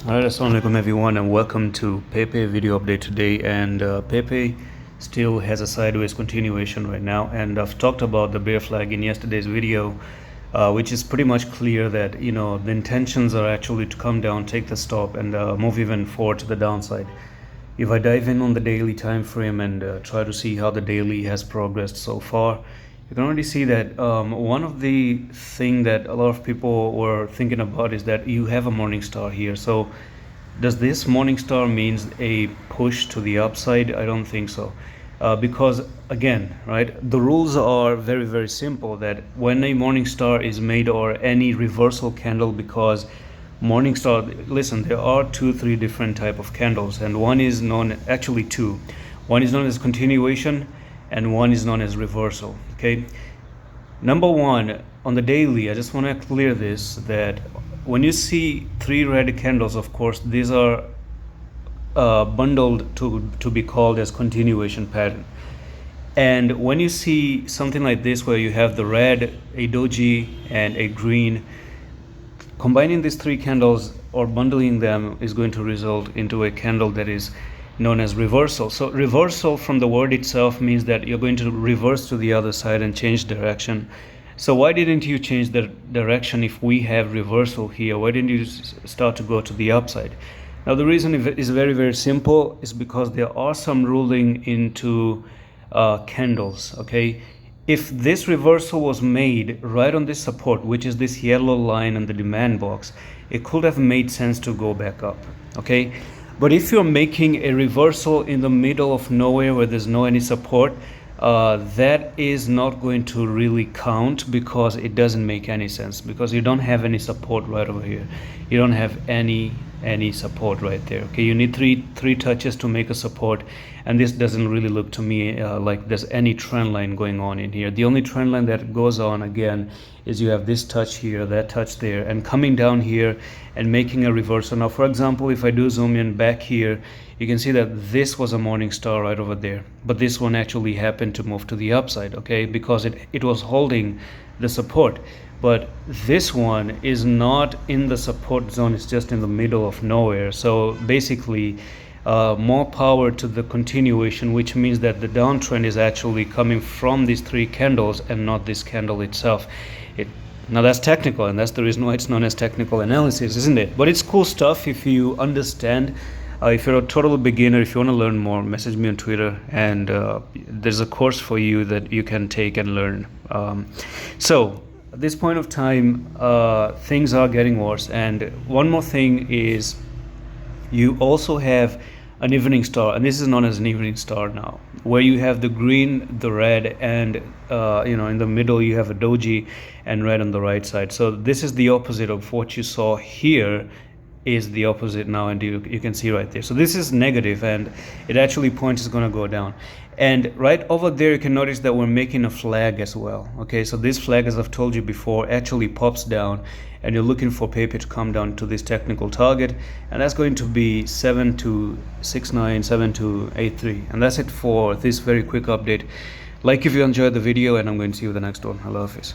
Alright, assalamualaikum everyone, and welcome to Pepe video update today. And Pepe still has a sideways continuation right now, and I've talked about the bear flag in yesterday's video, which is pretty much clear that the intentions are actually to come down, take the stop, and move even forward to the downside. If I dive in on the daily time frame and try to see how the daily has progressed so far, you can already see that one of the thing that a lot of people were thinking about is that you have a morning star here. So does this morning star means a push to the upside? I don't think so, because again, right, the rules are very, very simple, that when a morning star is made, or any reversal candle, because morning star, listen, there are three different type of candles, and one is known, actually two, one is known as continuation and one is known as reversal. Okay, number one, on the daily, I just want to clear this, that when you see three red candles, of course these are bundled to be called as continuation pattern. And when you see something like this, where you have the red, a doji, and a green, combining these three candles or bundling them is going to result into a candle that is known as reversal. So reversal, from the word itself, means that you're going to reverse to the other side and change direction. So why didn't you change the direction if we have reversal here? Why didn't you start to go to the upside? Now the reason is very, very simple, is because there are some ruling into candles. Okay, if this reversal was made right on this support, which is this yellow line in the demand box, it could have made sense to go back up. Okay, but if you're making a reversal in the middle of nowhere where there's no any support, that is not going to really count, because it doesn't make any sense, because you don't have any support right over here. You don't have any support right there. Okay, you need three touches to make a support, and this doesn't really look to me like there's any trend line going on in here. The only trend line that goes on, again, is you have this touch here, that touch there, and coming down here and making a reversal. Now for example, if I do zoom in back here, you can see that this was a morning star right over there, but this one actually happened to move to the upside. Okay, because it was holding the support. But this one is not in the support zone, it's just in the middle of nowhere. So basically, more power to the continuation, which means that the downtrend is actually coming from these three candles and not this candle itself. Now that's technical, and that's the reason why it's known as technical analysis, isn't it? But it's cool stuff if you understand. If you're a total beginner, if you want to learn more, message me on Twitter, and there's a course for you that you can take and learn. So at this point of time, things are getting worse. And one more thing is, you also have an evening star, and this is known as an evening star now, where you have the green, the red, and in the middle you have a doji and red on the right side. So this is the opposite of what you saw here, is the opposite now, and you can see right there. So this is negative, and it actually points is going to go down. And right over there you can notice that we're making a flag as well. Okay, so this flag, as I've told you before, actually pops down, and you're looking for Pepe to come down to this technical target, and that's going to be 7269, 7283. And that's it for this very quick update. Like if you enjoyed the video, and I'm going to see you in the next one. Allah Hafiz.